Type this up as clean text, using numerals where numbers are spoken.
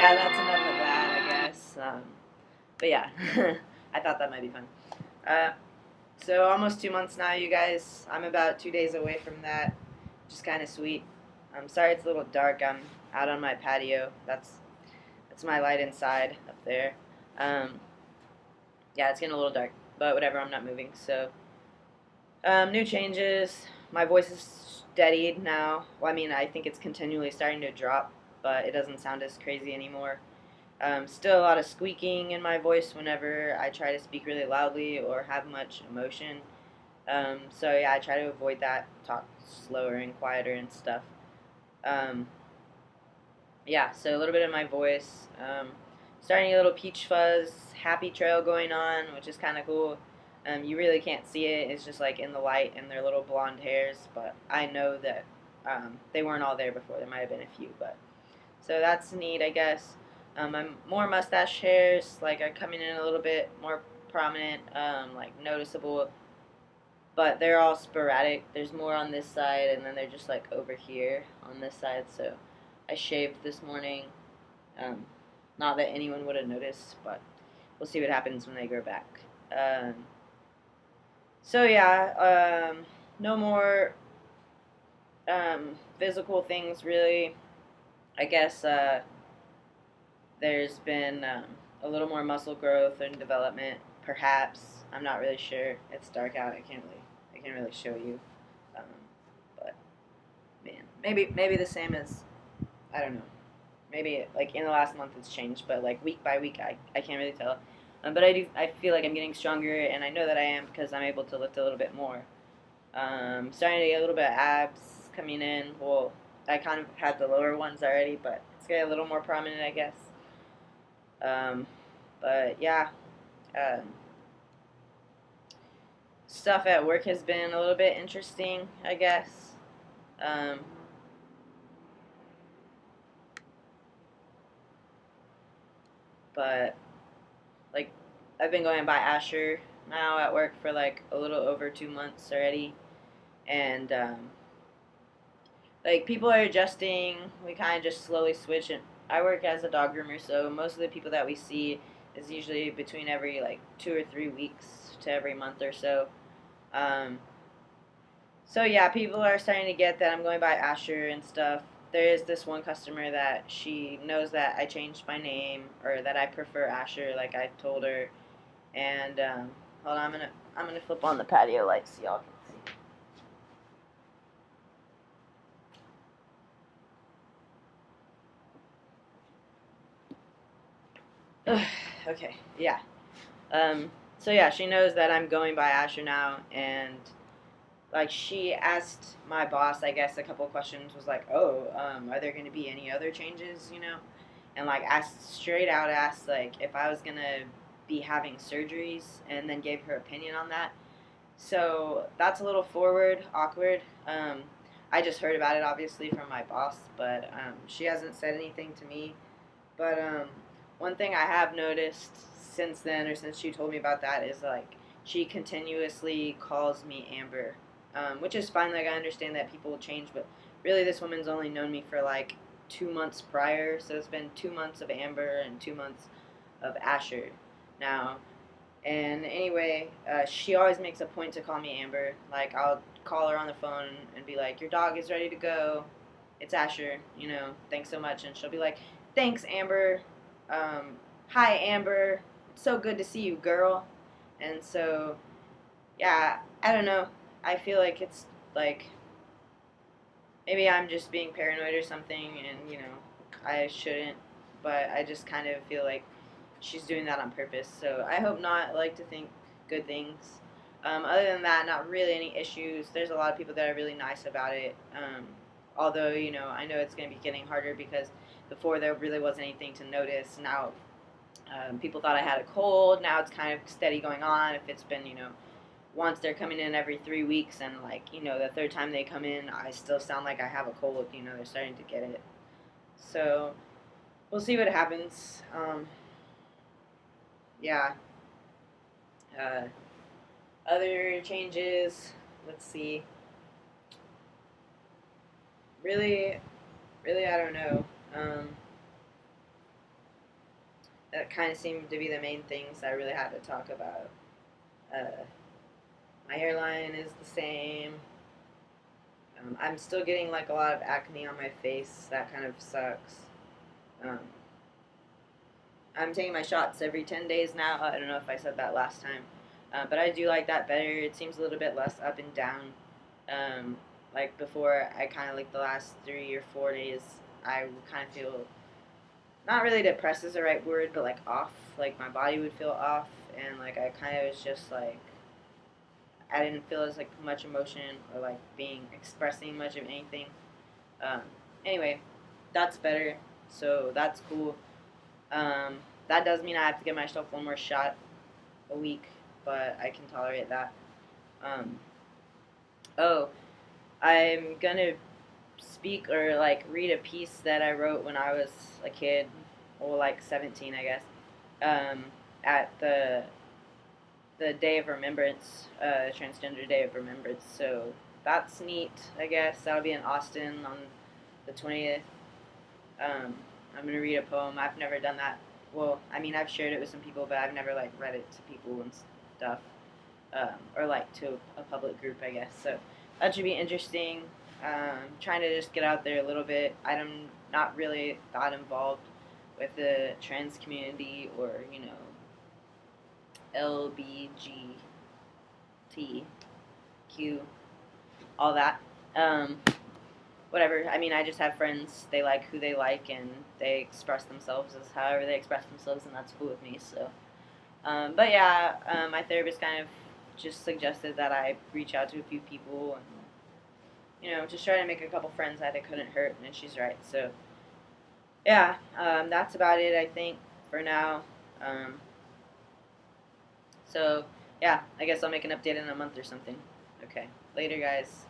yeah, that's enough of that, I guess. But yeah, I thought that might be fun. Uh, so almost 2 months now, you guys. I'm about 2 days away from that. Just kind of sweet. I'm sorry it's a little dark. I'm out on my patio. That's my light inside up there. Um, yeah, it's getting a little dark, but whatever. I'm not moving. So new changes. My voice is steadied now. Well, I mean, I think it's continually starting to drop, but it doesn't sound as crazy anymore. Still a lot of squeaking in my voice whenever I try to speak really loudly or have much emotion. So yeah, I try to avoid that. Talk slower and quieter and stuff. Um, yeah, so a little bit of my voice. Starting a little peach fuzz, happy trail going on, which is kind of cool. You really can't see it. It's just like in the light and their little blonde hairs, but I know that they weren't all there before. There might have been a few, but so that's neat, I guess. I'm more mustache hairs, like are coming in a little bit more prominent, like noticeable, but they're all sporadic. There's more on this side, and then they're just like over here on this side. So I shaved this morning. Um, Not that anyone would have noticed, but we'll see what happens when they grow back. Um, so yeah, no more physical things really. I guess there's been a little more muscle growth and development, perhaps. I'm not really sure. It's dark out. I can't really show you. Um, but man, maybe the same as I don't know. Maybe like in the last month it's changed, but like week by week I can't really tell. But I feel like I'm getting stronger, and I know that I am because I'm able to lift a little bit more. Starting to get a little bit of abs coming in. Well, I kind of had the lower ones already, but it's getting a little more prominent, I guess. Um, but yeah, um, stuff at work has been a little bit interesting, I guess. Um, but like I've been going by Asher now at work for like a little over 2 months already, and like people are adjusting. We kind of just slowly switch. And I work as a dog groomer, so most of the people that we see is usually between every like 2 or 3 weeks to every month or so. Um, So yeah, people are starting to get that I'm going by Asher and stuff. There is this one customer that she knows that I changed my name or that I prefer Asher, like I told her. And hold on, I'm gonna flip on the patio light so y'all can see. Okay, yeah. Um, so yeah, she knows that I'm going by Asher now, and like she asked my boss, I guess, a couple questions. Was like, oh, are there going to be any other changes? And like asked straight out, asked like if I was gonna be having surgeries, and then gave her opinion on that. So that's a little forward, awkward. I just heard about it obviously from my boss, but she hasn't said anything to me. But one thing I have noticed since then, or since she told me about that, is like she continuously calls me Amber, which is fine. Like I understand that people change, but really this woman's only known me for like 2 months prior, so it's been 2 months of Amber and 2 months of Asher now. And anyway, she always makes a point to call me Amber. Like I'll call her on the phone and be like, "Your dog is ready to go. It's Asher. Thanks so much." And she'll be like, "Thanks, Amber. Um, Hi, Amber. It's so good to see you, girl." And so, yeah, I don't know. I feel like it's like maybe I'm just being paranoid or something, and I shouldn't. But I just kind of feel like she's doing that on purpose. So I hope not. I like to think good things. Other than that, not really any issues. There's a lot of people that are really nice about it. Although, I know it's going to be getting harder because before there really wasn't anything to notice. Now, people thought I had a cold. Now it's kind of steady going on. If it's been, once they're coming in every 3 weeks, and like, the third time they come in, I still sound like I have a cold. They're starting to get it. So we'll see what happens. Yeah. Uh, Other changes, let's see. Really, really, I don't know. Um, that kind of seemed to be the main things I really had to talk about. Uh, my hairline is the same. I'm still getting like a lot of acne on my face. That kind of sucks. Um, I'm taking my shots every 10 days now. I don't know if I said that last time. But I do like that better. It seems a little bit less up and down. Um, like before, I kind of like the last 3 or 4 days, I would kind of feel not really depressed is the right word, but like off. Like my body would feel off, and like I kind of was just like I didn't feel as like much emotion or like being expressing much of anything. Um, anyway, that's better. So that's cool. Um, that does mean I have to give myself one more shot a week, but I can tolerate that. Um, oh, I'm gonna speak or like read a piece that I wrote when I was a kid, or like 17, I guess, um, at the Day of Remembrance, Transgender Day of Remembrance. So that's neat, I guess. That'll be in Austin on the 20th. I'm gonna read a poem. I've never done that. Well, I mean, I've shared it with some people, but I've never like read it to people and stuff, or like to a public group, I guess. So that should be interesting. Trying to just get out there a little bit. I'm not really that involved with the trans community or LBGTQ, all that. Um, Whatever. I mean, I just have friends. They like who they like, and they express themselves as however they express themselves, and that's cool with me. So, but yeah, my therapist kind of just suggested that I reach out to a few people and just try to make a couple friends that it couldn't hurt, and she's right. So, yeah, that's about it. I think for now. Um, so yeah, I guess I'll make an update in a month or something. Okay, later, guys.